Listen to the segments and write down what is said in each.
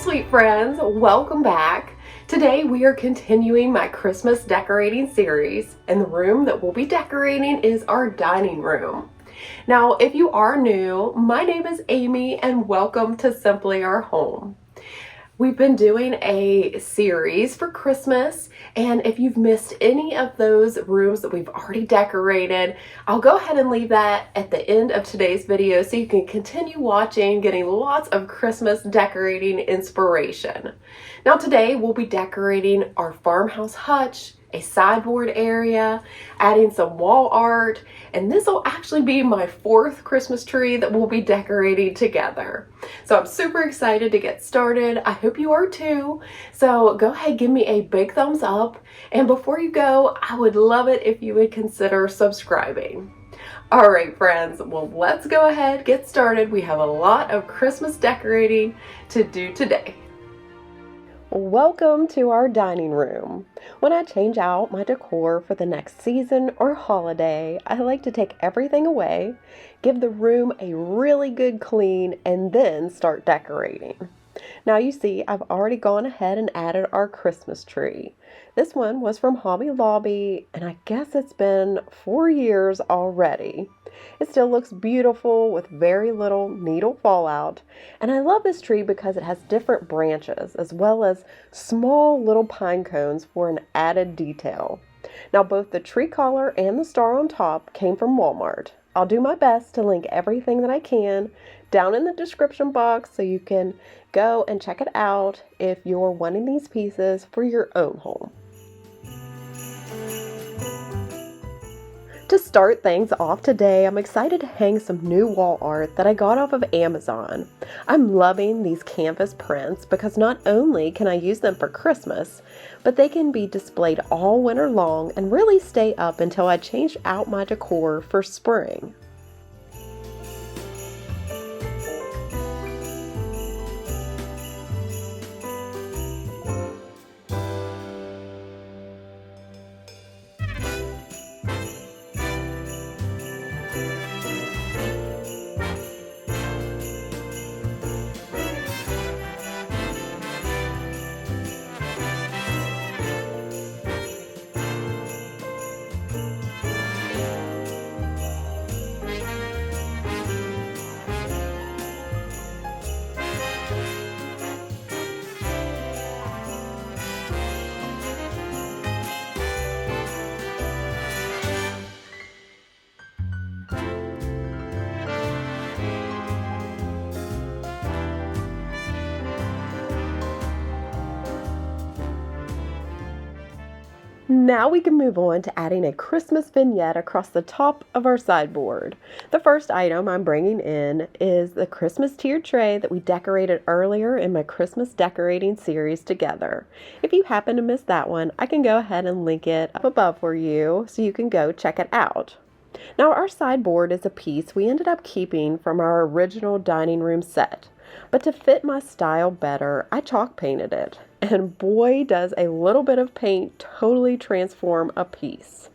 sweet friends, welcome back. Today we are continuing my Christmas decorating series, and the room that we'll be decorating is our dining room. Now, if you are new, my name is Amy and welcome to Simply Our Home. We've been doing a series for Christmas, and if you've missed any of those rooms that we've already decorated, I'll go ahead and leave that at the end of today's video so you can continue watching, getting lots of Christmas decorating inspiration. Now today we'll be decorating our farmhouse hutch, a sideboard area, adding some wall art, and this will actually be my fourth Christmas tree that we'll be decorating together. So I'm super excited to get started. I hope you are too. So go ahead, give me a big thumbs up, and before you go, I would love it if you would consider subscribing. All right, friends, well, let's go ahead, get started. We have a lot of Christmas decorating to do today. Welcome to our dining room. When I change out my decor for the next season or holiday, I like to take everything away, give the room a really good clean, and then start decorating. Now you see, I've already gone ahead and added our Christmas tree. This one was from Hobby Lobby, and I guess it's been 4 years already. It still looks beautiful with very little needle fallout, and I love this tree because it has different branches as well as small little pine cones for an added detail. Now both the tree collar and the star on top came from Walmart. I'll do my best to link everything that I can down in the description box so you can go and check it out if you're wanting these pieces for your own home. To start things off today, I'm excited to hang some new wall art that I got off of Amazon. I'm loving these canvas prints because not only can I use them for Christmas, but they can be displayed all winter long and really stay up until I change out my decor for spring. Now we can move on to adding a Christmas vignette across the top of our sideboard. The first item I'm bringing in is the Christmas tiered tray that we decorated earlier in my Christmas decorating series together. If you happen to miss that one, I can go ahead and link it up above for you so you can go check it out. Now our sideboard is a piece we ended up keeping from our original dining room set. But to fit my style better, I chalk painted it. And boy, does a little bit of paint totally transform a piece.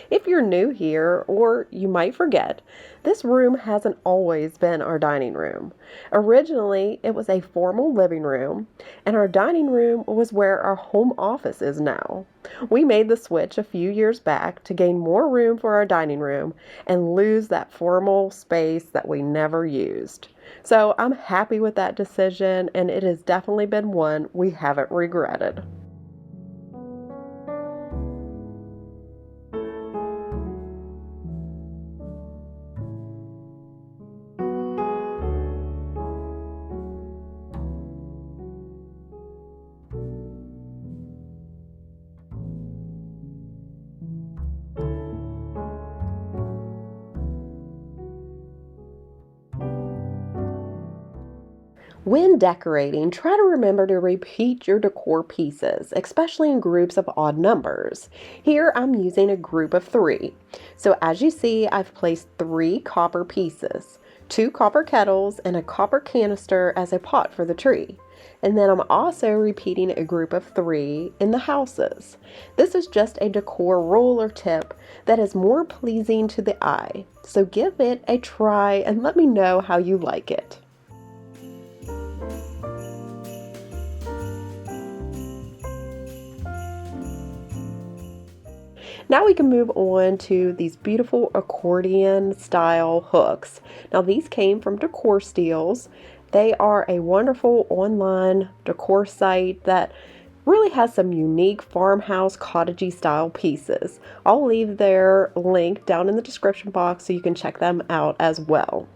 If you're new here, or you might forget, this room hasn't always been our dining room. Originally, it was a formal living room, and our dining room was where our home office is now. We made the switch a few years back to gain more room for our dining room and lose that formal space that we never used. So I'm happy with that decision, and it has definitely been one we haven't regretted. When decorating, try to remember to repeat your decor pieces, especially in groups of odd numbers. Here I'm using a group of 3. So as you see, I've placed 3 copper pieces, 2 copper kettles, and a copper canister as a pot for the tree. And then I'm also repeating a group of 3 in the houses. This is just a decor rule or tip that is more pleasing to the eye. So give it a try and let me know how you like it. Now we can move on to these beautiful accordion style hooks. Now these came from Decor Steals. They are a wonderful online decor site that really has some unique farmhouse cottagey style pieces. I'll leave their link down in the description box so you can check them out as well.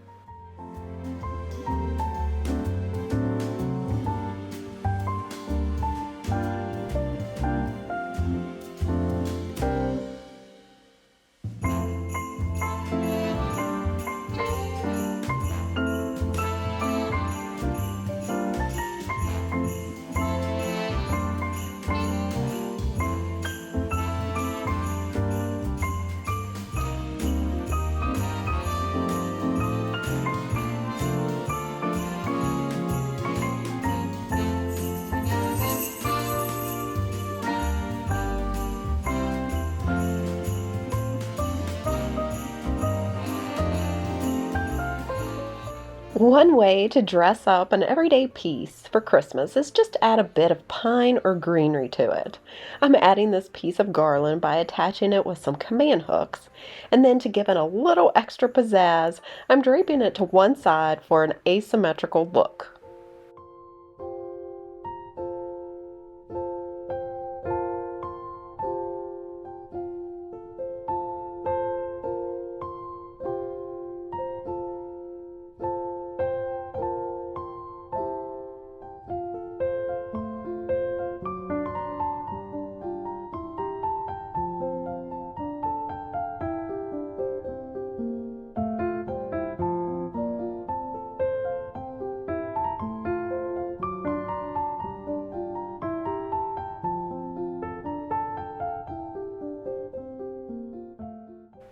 One way to dress up an everyday piece for Christmas is just to add a bit of pine or greenery to it. I'm adding this piece of garland by attaching it with some command hooks, and then to give it a little extra pizzazz, I'm draping it to one side for an asymmetrical look.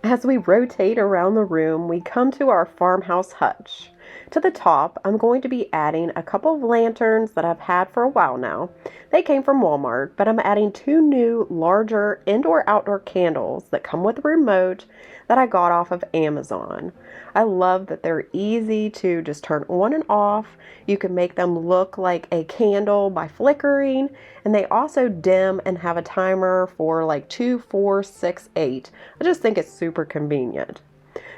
As we rotate around the room, we come to our farmhouse hutch. To the top, I'm going to be adding a couple of lanterns that I've had for a while now. They came from Walmart, but I'm adding two new, larger indoor-outdoor candles that come with a remote that I got off of Amazon. I love that they're easy to just turn on and off. You can make them look like a candle by flickering, and they also dim and have a timer for like 2, 4, 6, 8. I just think it's super convenient.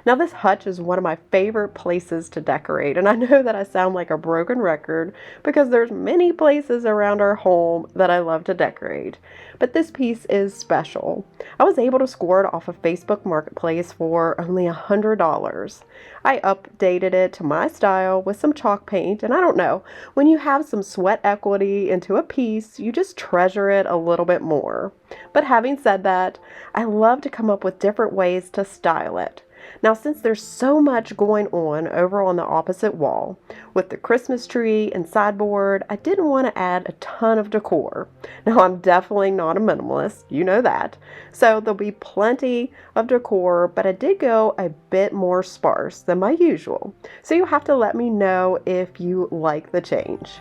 Now this hutch is one of my favorite places to decorate, and I know that I sound like a broken record because there's many places around our home that I love to decorate, but this piece is special. I was able to score it off of Facebook Marketplace for only $100. I updated it to my style with some chalk paint, and I don't know, when you have some sweat equity into a piece, you just treasure it a little bit more. But having said that, I love to come up with different ways to style it. Now, since there's so much going on over on the opposite wall, with the Christmas tree and sideboard, I didn't want to add a ton of decor. Now, I'm definitely not a minimalist, you know that. So there'll be plenty of decor, but I did go a bit more sparse than my usual. So you'll have to let me know if you like the change.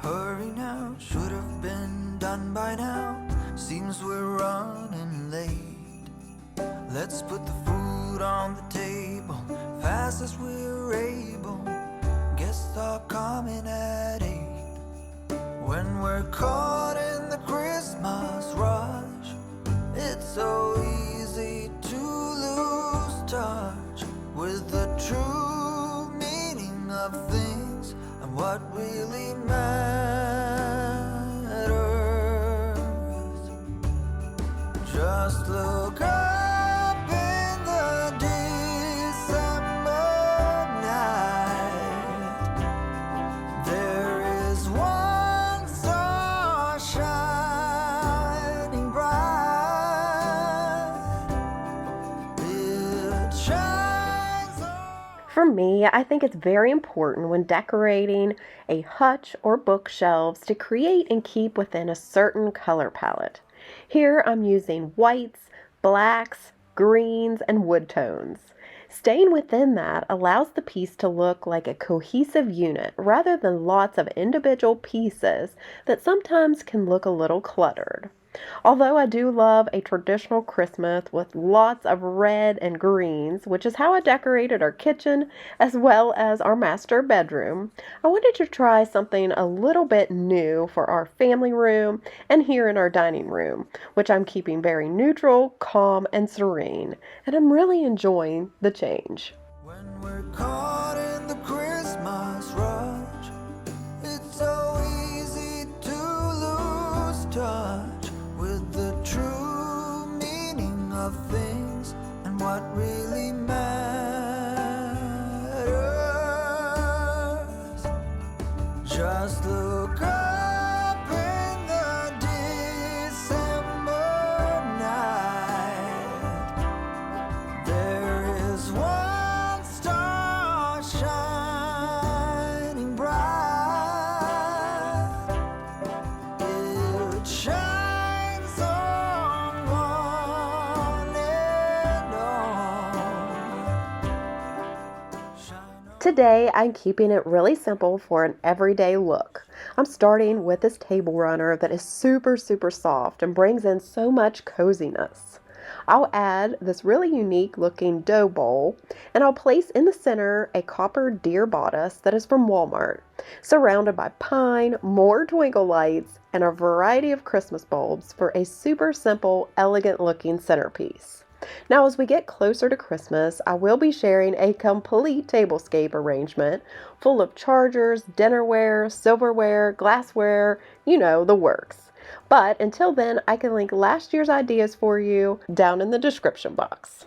Hurry now, should have been done by now. Seems we're running late. Let's put the food on the table, fast as we're able. Guests are coming at 8. When we're caught in the Christmas rush, it's so easy to lose touch with the true meaning of things and what really matters. Just look up in the December night. There is one star shining bright. It shines on. For me, I think it's very important when decorating a hutch or bookshelves to create and keep within a certain color palette. Here I'm using whites, blacks, greens, and wood tones. Staying within that allows the piece to look like a cohesive unit rather than lots of individual pieces that sometimes can look a little cluttered. Although I do love a traditional Christmas with lots of red and greens, which is how I decorated our kitchen as well as our master bedroom, I wanted to try something a little bit new for our family room and here in our dining room, which I'm keeping very neutral, calm, and serene, and I'm really enjoying the change. When we're caught in the Christmas rush, it's so easy to lose touch with the true meaning of things and what really matters. Just look up in the December night. There is one star shining bright. It shines on one and all. Today, I'm keeping it really simple for an everyday look. I'm starting with this table runner that is super soft and brings in so much coziness. I'll add this really unique looking dough bowl, and I'll place in the center a copper deer bodice that is from Walmart, surrounded by pine, more twinkle lights, and a variety of Christmas bulbs for a super simple, elegant looking centerpiece. Now, as we get closer to Christmas, I will be sharing a complete tablescape arrangement full of chargers, dinnerware, silverware, glassware, the works. But until then, I can link last year's ideas for you down in the description box.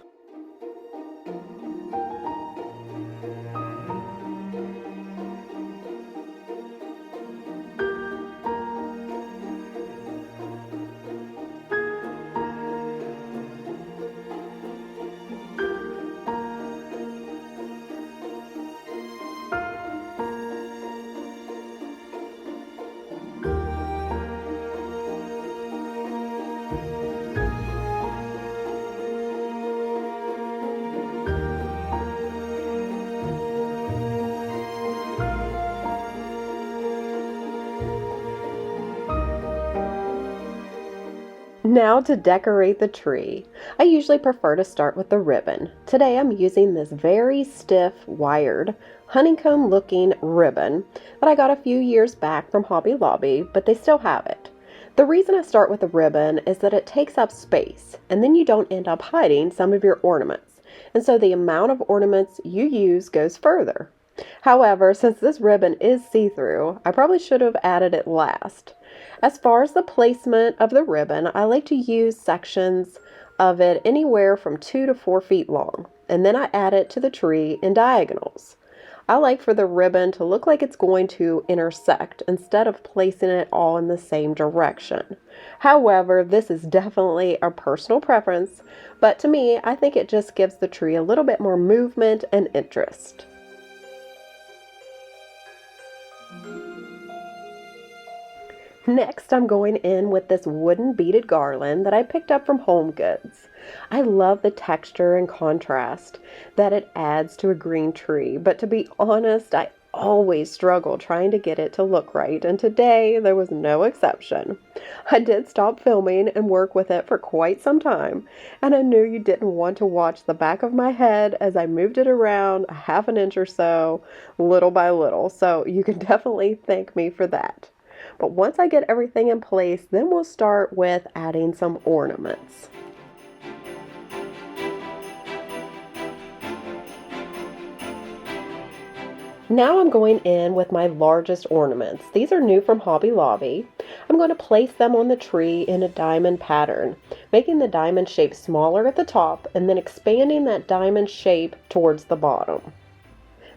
Now to decorate the tree. I usually prefer to start with the ribbon. Today I'm using this very stiff, wired, honeycomb looking ribbon that I got a few years back from Hobby Lobby, but they still have it. The reason I start with the ribbon is that it takes up space, and then you don't end up hiding some of your ornaments, and so the amount of ornaments you use goes further. However, since this ribbon is see-through, I probably should have added it last. As far as the placement of the ribbon, I like to use sections of it anywhere from 2 to 4 feet long, and then I add it to the tree in diagonals. I like for the ribbon to look like it's going to intersect instead of placing it all in the same direction. However, this is definitely a personal preference, but to me, I think it just gives the tree a little bit more movement and interest. Next, I'm going in with this wooden beaded garland that I picked up from Home Goods. I love the texture and contrast that it adds to a green tree, but to be honest, I always struggle trying to get it to look right, and today there was no exception. I did stop filming and work with it for quite some time, and I knew you didn't want to watch the back of my head as I moved it around a half an inch or so, little by little, so you can definitely thank me for that. But once I get everything in place, then we'll start with adding some ornaments. Now I'm going in with my largest ornaments. These are new from Hobby Lobby. I'm going to place them on the tree in a diamond pattern, making the diamond shape smaller at the top and then expanding that diamond shape towards the bottom.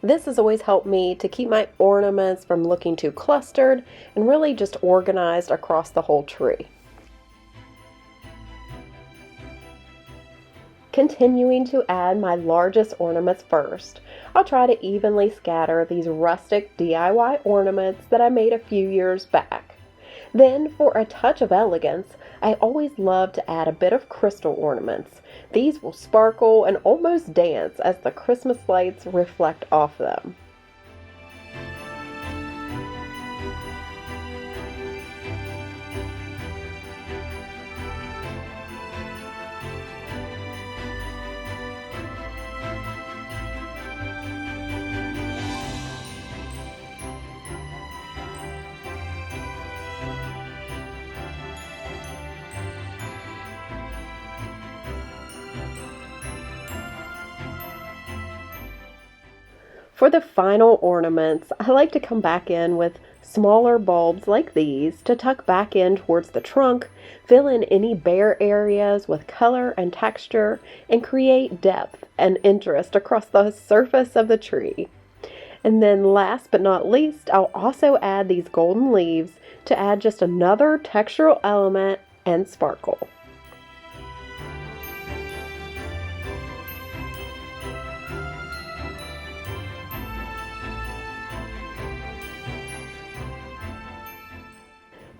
This has always helped me to keep my ornaments from looking too clustered and really just organized across the whole tree. Continuing to add my largest ornaments first, I'll try to evenly scatter these rustic DIY ornaments that I made a few years back. Then, for a touch of elegance, I always love to add a bit of crystal ornaments. These will sparkle and almost dance as the Christmas lights reflect off them. For the final ornaments, I like to come back in with smaller bulbs like these to tuck back in towards the trunk, fill in any bare areas with color and texture, and create depth and interest across the surface of the tree. And then last but not least, I'll also add these golden leaves to add just another textural element and sparkle.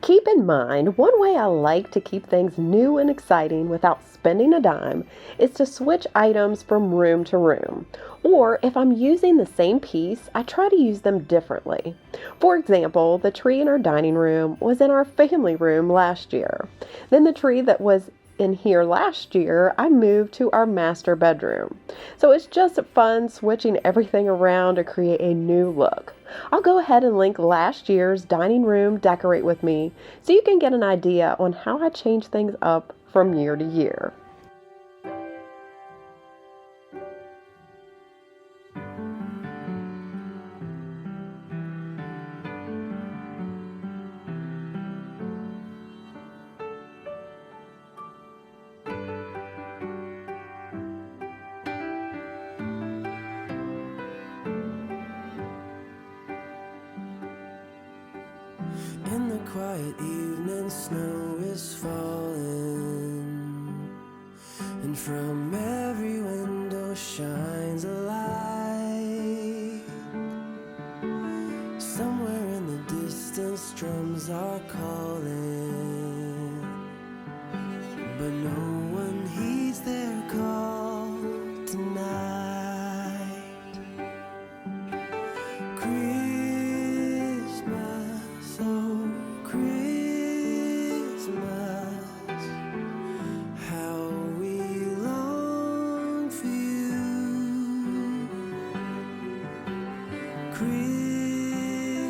Keep in mind, one way I like to keep things new and exciting without spending a dime is to switch items from room to room. Or if I'm using the same piece, I try to use them differently. For example, the tree in our dining room was in our family room last year. Then the tree that was in here last year, I moved to our master bedroom. So it's just fun switching everything around to create a new look. I'll go ahead and link last year's dining room decorate with me so you can get an idea on how I change things up from year to year. In the quiet evening, snow is falling, and from every window shines a light. Somewhere in the distance, drums are calling, but no one heeds their call tonight.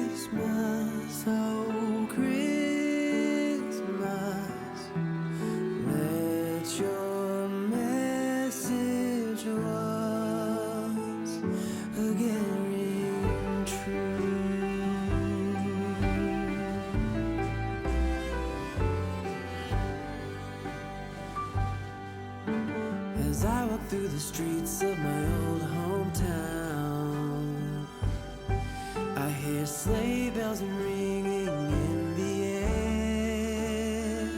Christmas, oh Christmas, let your message once again ring true. As I walk through the streets of my old hometown, I hear sleigh bells ringing in the air.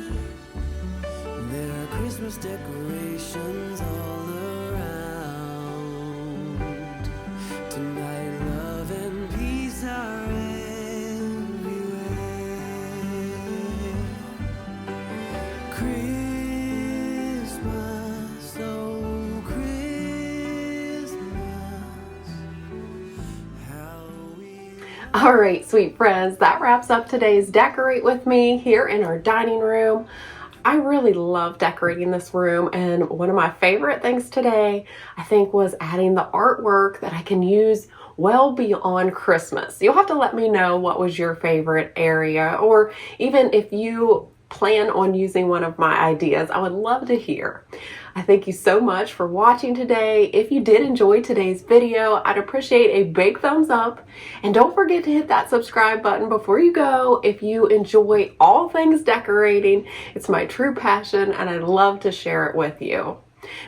There are Christmas decorations all around. Tonight love and peace are everywhere. Christmas, oh Christmas, how All right, sweet friends, that wraps up today's Decorate With Me here in our dining room. I really love decorating this room, and one of my favorite things today, I think, was adding the artwork that I can use well beyond Christmas. You'll have to let me know what was your favorite area, or even if you plan on using one of my ideas. I would love to hear. I thank you so much for watching today. If you did enjoy today's video, I'd appreciate a big thumbs up. And don't forget to hit that subscribe button before you go if you enjoy all things decorating. It's my true passion, and I'd love to share it with you.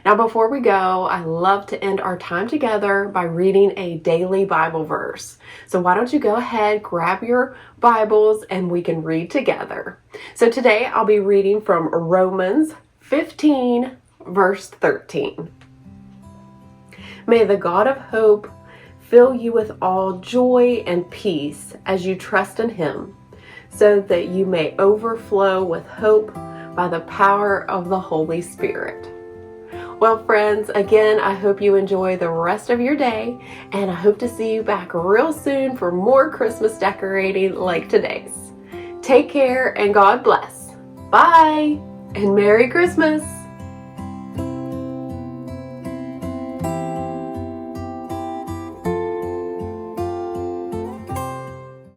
Now, before we go, I love to end our time together by reading a daily Bible verse. So why don't you go ahead, grab your Bibles, and we can read together. So today I'll be reading from Romans 15, verse 13. May the God of hope fill you with all joy and peace as you trust in Him, so that you may overflow with hope by the power of the Holy Spirit. Well, friends, again, I hope you enjoy the rest of your day, and I hope to see you back real soon for more Christmas decorating like today's. Take care and God bless. Bye, and Merry Christmas.